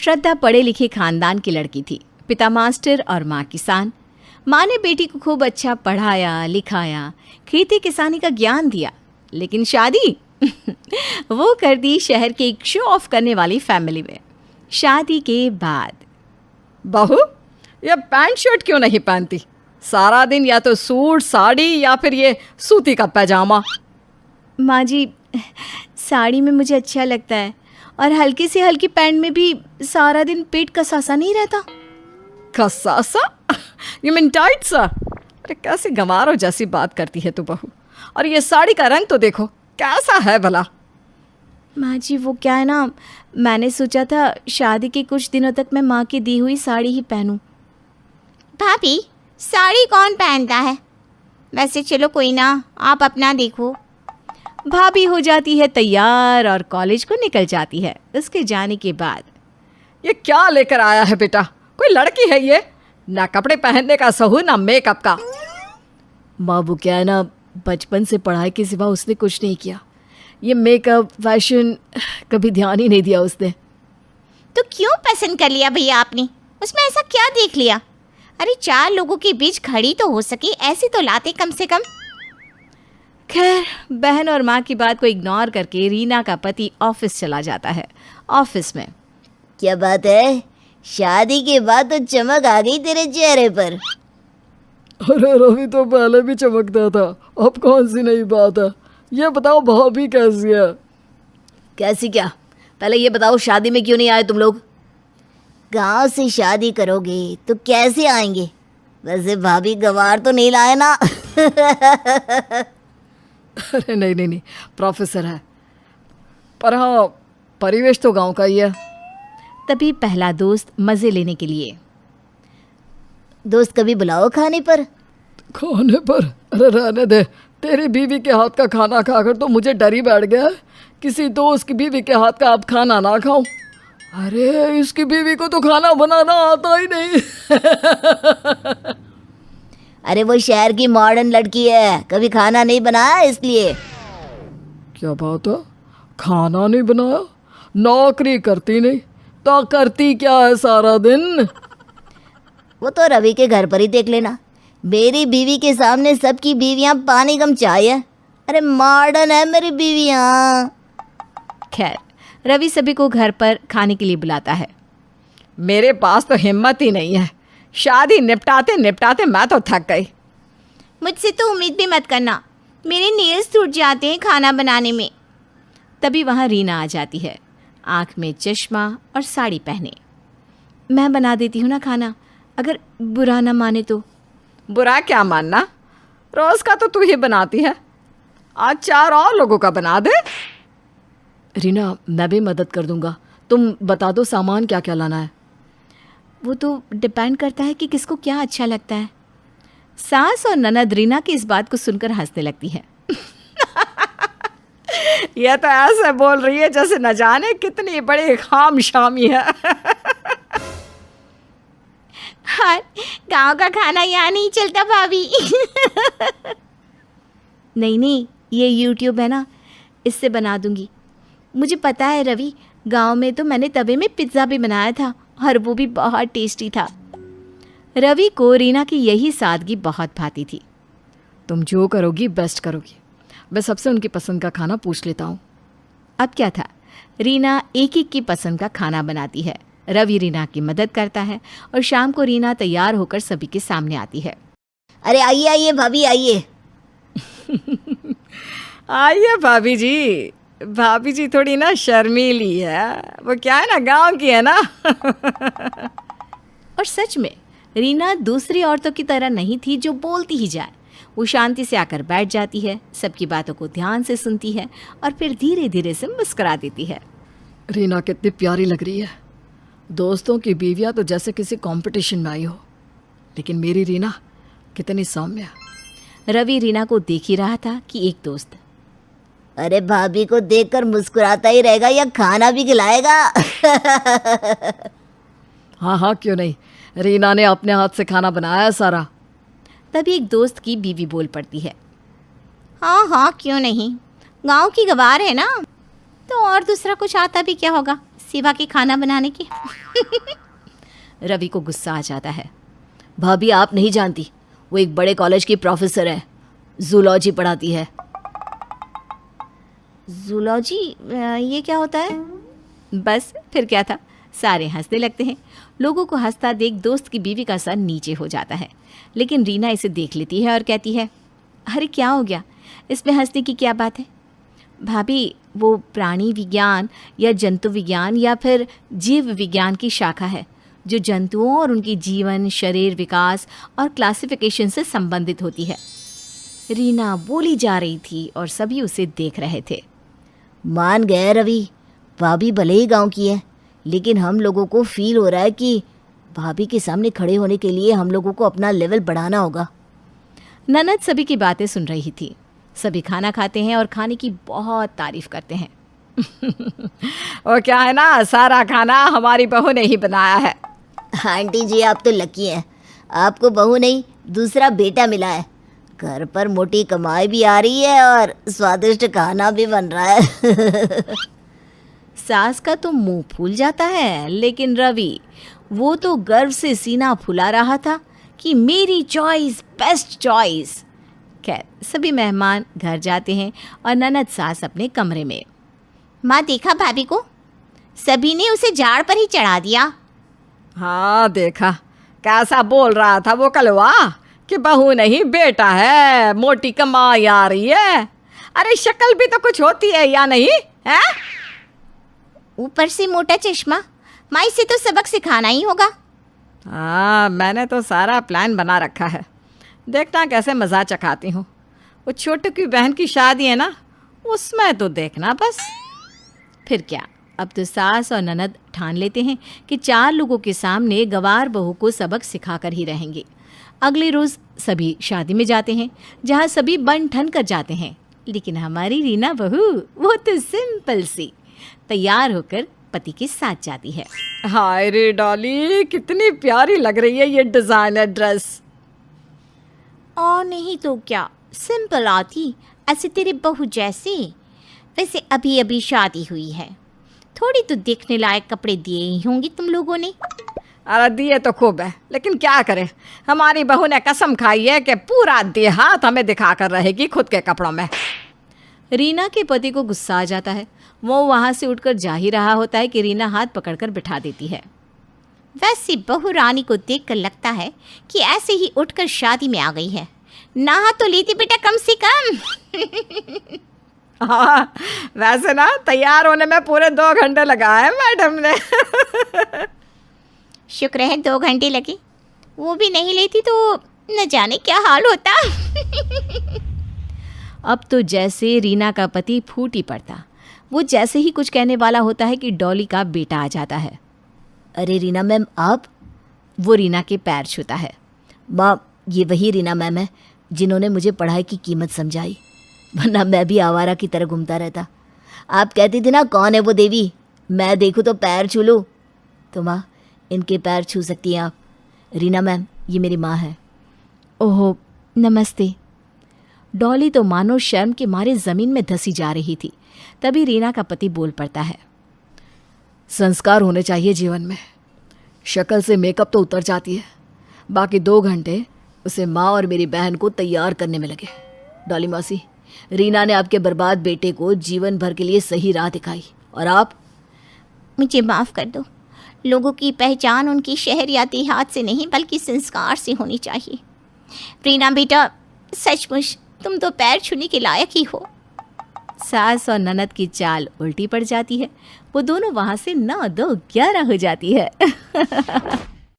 श्रद्धा पढ़े लिखे खानदान की लड़की थी। पिता मास्टर और माँ किसान। माँ ने बेटी को खूब अच्छा पढ़ाया लिखाया, खेती किसानी का ज्ञान दिया, लेकिन शादी वो कर दी शहर के एक शो ऑफ करने वाली फैमिली में। शादी के बाद बहू, ये पैंट शर्ट क्यों नहीं पहनती? सारा दिन या तो सूट साड़ी या फिर ये सूती का पैजामा। माँ जी, साड़ी में मुझे अच्छा लगता है और हल्की से हल्की पैंट में भी सारा दिन पेट कसासा नहीं रहता। कसासा? यू मीन टाइट सा? अरे कैसे गंवारों जैसी बात करती है तू बहू। और ये साड़ी का रंग तो देखो कैसा है भला। माँ जी, वो क्या है ना, मैंने सोचा था शादी के कुछ दिनों तक मैं माँ की दी हुई साड़ी ही पहनूं। भाभी, साड़ी कौन पहनता है? वैसे चलो कोई ना, आप अपना देखो। भाभी हो जाती है तैयार और कॉलेज को निकल जाती है। उसके जाने के बाद ये क्या लेकर आया है बेटा? कोई लड़की है ये? ना कपड़े पहनने का सहूर ना मेकअप का। माँ, वो क्या है ना, बचपन से पढ़ाई के सिवा उसने कुछ नहीं किया। ये मेकअप फैशन कभी ध्यान ही नहीं दिया उसने। तो क्यों पसंद कर लिया भैया आपने? उसमें ऐसा क्या देख लिया? अरे 4 लोगों के बीच खड़ी तो हो सके, ऐसी तो लाते कम से कम। खैर, बहन और माँ की बात को इग्नोर करके रीना का पति ऑफिस चला जाता है। ऑफिस में क्या बात है, शादी के बाद तो चमक आ गई तेरे चेहरे पर। अरे रवि तो पहले भी चमकता था, अब कौन सी नई बात है? ये बताओ भाभी कैसी है? कैसी क्या? पहले ये बताओ, शादी में क्यों नहीं आए तुम लोग? गांव से शादी करोगे तो कैसे आएंगे? वैसे भाभी गवार तो नहीं लाए ना? अरे नहीं, प्रोफेसर है, पर हाँ परिवेश तो गांव का ही है। तभी पहला दोस्त मज़े लेने के लिए, दोस्त कभी बुलाओ खाने पर। खाने पर? अरे रहने दे, तेरी बीवी के हाथ का खाना खाकर तो मुझे डर ही बैठ गया है। किसी दोस्त की बीवी के हाथ का अब खाना ना खाऊं। अरे इसकी बीवी को तो खाना बनाना आता ही नहीं। अरे वो शहर की मॉडर्न लड़की है, कभी खाना नहीं बनाया इसलिए। क्या बात है, खाना नहीं बनाया? नौकरी करती नहीं तो करती क्या है सारा दिन? वो तो रवि के घर पर ही देख लेना। मेरी बीवी के सामने सबकी बीवियां पानी कम चाय है। अरे मॉडर्न है मेरी बीवियां। खैर, रवि सभी को घर पर खाने के लिए बुलाता है। मेरे पास तो हिम्मत ही नहीं है। शादी निपटाते निपटाते मैं तो थक गई। मुझसे तो उम्मीद भी मत करना, मेरे नेल्स टूट जाते हैं खाना बनाने में। तभी वहाँ रीना आ जाती है, आँख में चश्मा और साड़ी पहने। मैं बना देती हूँ ना खाना, अगर बुरा ना माने तो। बुरा क्या मानना, रोज का तो तू ही बनाती है, आज 4 और लोगों का बना दे। रीना, मैं भी मदद कर दूंगा, तुम बता दो सामान क्या क्या लाना है। वो तो डिपेंड करता है कि किसको क्या अच्छा लगता है। सास और ननद रीना की इस बात को सुनकर हंसने लगती है। यह तो ऐसे बोल रही है जैसे न जाने कितनी बड़ी खाम शामी है। और गांव का खाना यहाँ नहीं चलता भाभी। नहीं, ये यूट्यूब है ना, इससे बना दूंगी। मुझे पता है रवि, गांव में तो मैंने तवे में पिज्ज़ा भी बनाया था और वो भी बहुत टेस्टी था। रवि को रीना की यही सादगी बहुत भाती थी। तुम जो करोगी बेस्ट करोगी, मैं सबसे उनकी पसंद का खाना पूछ लेता हूँ। अब क्या था, रीना एक एक की पसंद का खाना बनाती है। रवि रीना की मदद करता है और शाम को रीना तैयार होकर सभी के सामने आती है। अरे आइए आइए भाभी आइए। आइए भाभी जी। भाभी जी थोड़ी ना शर्मीली है, वो क्या है ना, गांव की है ना। और सच में रीना दूसरी औरतों की तरह नहीं थी जो बोलती ही जाए। वो शांति से आकर बैठ जाती है, सबकी बातों को ध्यान से सुनती है और फिर धीरे धीरे से मुस्कुरा देती है। रीना कितनी प्यारी लग रही है। दोस्तों की बीवियां तो जैसे किसी कंपटीशन में आई हो, लेकिन मेरी रीना कितनी सौम्य। रवि रीना को देख ही रहा था कि एक दोस्त, अरे भाभी को देखकर मुस्कुराता ही रहेगा या खाना भी खिलाएगा? हाँ क्यों नहीं, रीना ने अपने हाथ से खाना बनाया सारा। तभी एक दोस्त की बीवी बोल पड़ती है। हाँ क्यों नहीं, गांव की गवार है ना, तो और दूसरा कुछ आता भी क्या होगा, सिवा के खाना बनाने के। रवि को गुस्सा आ जाता है। भाभी आप नहीं जानती, वो एक बड़े कॉलेज की प्रोफेसर है, जूलॉजी पढ़ाती है। जूलॉजी, ये क्या होता है? बस फिर क्या था, सारे हंसने लगते हैं। लोगों को हंसता देख दोस्त की बीवी का सर नीचे हो जाता है, लेकिन रीना इसे देख लेती है और कहती है, अरे क्या हो गया, इसमें हंसने की क्या बात है? भाभी, वो प्राणी विज्ञान या जंतु विज्ञान या फिर जीव विज्ञान की शाखा है जो जंतुओं और उनकी जीवन, शरीर विकास और क्लासिफिकेशन से संबंधित होती है। रीना बोली जा रही थी और सभी उसे देख रहे थे। मान गए रवि, भाभी भले ही गांव की है, लेकिन हम लोगों को फील हो रहा है कि भाभी के सामने खड़े होने के लिए हम लोगों को अपना लेवल बढ़ाना होगा। ननद सभी की बातें सुन रही थी। सभी खाना खाते हैं और खाने की बहुत तारीफ करते हैं। और क्या है ना, सारा खाना हमारी बहू ने ही बनाया है। आंटी जी आप तो लकी हैं, आपको बहू नहीं दूसरा बेटा मिला है। घर पर मोटी कमाई भी आ रही है और स्वादिष्ट खाना भी बन रहा है। सास का तो मुंह फूल जाता है, लेकिन रवि, वो तो गर्व से सीना फुला रहा था कि मेरी चॉइस बेस्ट चॉइस। खैर, सभी मेहमान घर जाते हैं और ननद सास अपने कमरे में। माँ देखा भाभी को, सभी ने उसे झाड़ पर ही चढ़ा दिया। हाँ देखा, कैसा बोल रहा था वो कलवा कि बहू नहीं बेटा है, मोटी कमाई आ रही है। अरे शक्ल भी तो कुछ होती है या नहीं है? ऊपर से मोटा चश्मा, माँ इसे तो सबक सिखाना ही होगा। हाँ, मैंने तो सारा प्लान बना रखा है, देखना कैसे मज़ा चखाती हूँ। वो छोटू की बहन की शादी है ना, उसमें तो देखना बस। फिर क्या, अब तो सास और ननद ठान लेते हैं कि 4 लोगों के सामने गवार बहू को सबक सिखाकर ही रहेंगे। अगले रोज़ सभी शादी में जाते हैं, जहाँ सभी बन ठन कर जाते हैं, लेकिन हमारी रीना बहू वो तो सिंपल सी तैयार होकर पति के साथ जाती है। हाय रे डॉली, कितनी प्यारी लग रही है ये डिज़ाइनर ड्रेस। और नहीं तो क्या, सिंपल आती, ऐसे तेरे बहू जैसे। वैसे अभी अभी शादी हुई है, थोड़ी तो देखने लायक कपड़े दिए ही होंगे तुम लोगों ने। अरे दिए तो खूब है, लेकिन क्या करें, हमारी बहू ने कसम खाई है कि पूरा देहात हमें दिखा कर रहेगी खुद के कपड़ों में। रीना के पति को गुस्सा आ जाता है। वो वहाँ से उठकर जा ही रहा होता है कि रीना हाथ पकड़कर बिठा देती है। वैसे बहू रानी को देखकर लगता है कि ऐसे ही उठकर शादी में आ गई है। नहा तो लेती बेटा कम से कम। हाँ, वैसे ना तैयार होने में पूरे 2 घंटे लगाए मैडम ने। शुक्र है 2 घंटे लगे, वो भी नहीं लेती तो न जाने क्या हाल होता। अब तो जैसे रीना का पति फूट ही पड़ता। वो जैसे ही कुछ कहने वाला होता है कि डॉली का बेटा आ जाता है। अरे रीना मैम आप? वो रीना के पैर छूता है। माँ, ये वही रीना मैम है जिन्होंने मुझे पढ़ाई की कीमत समझाई, वरना मैं भी आवारा की तरह घूमता रहता। आप कहती थी ना कौन है वो देवी, मैं देखूँ तो पैर छू लूँ, तो माँ इनके पैर छू सकती हैं आप। रीना मैम, ये मेरी माँ है। ओहो, नमस्ते। डॉली तो मानो शर्म के मारे ज़मीन में धसी जा रही थी। तभी रीना का पति बोल पड़ता है, संस्कार होने चाहिए जीवन में। शक्ल से मेकअप तो उतर जाती है, बाकी 2 घंटे उसे माँ और मेरी बहन को तैयार करने में लगे। डॉली मौसी, रीना ने आपके बर्बाद बेटे को जीवन भर के लिए सही राह दिखाई, और आप? मुझे माफ़ कर दो। लोगों की पहचान उनकी शहर या देहात से नहीं बल्कि संस्कार से होनी चाहिए। रीना बेटा, सचमुच तुम तो पैर छूने के लायक ही हो। सास और ननद की चाल उल्टी पड़ जाती है। वो दोनों वहाँ से 9 2 11 हो जाती है।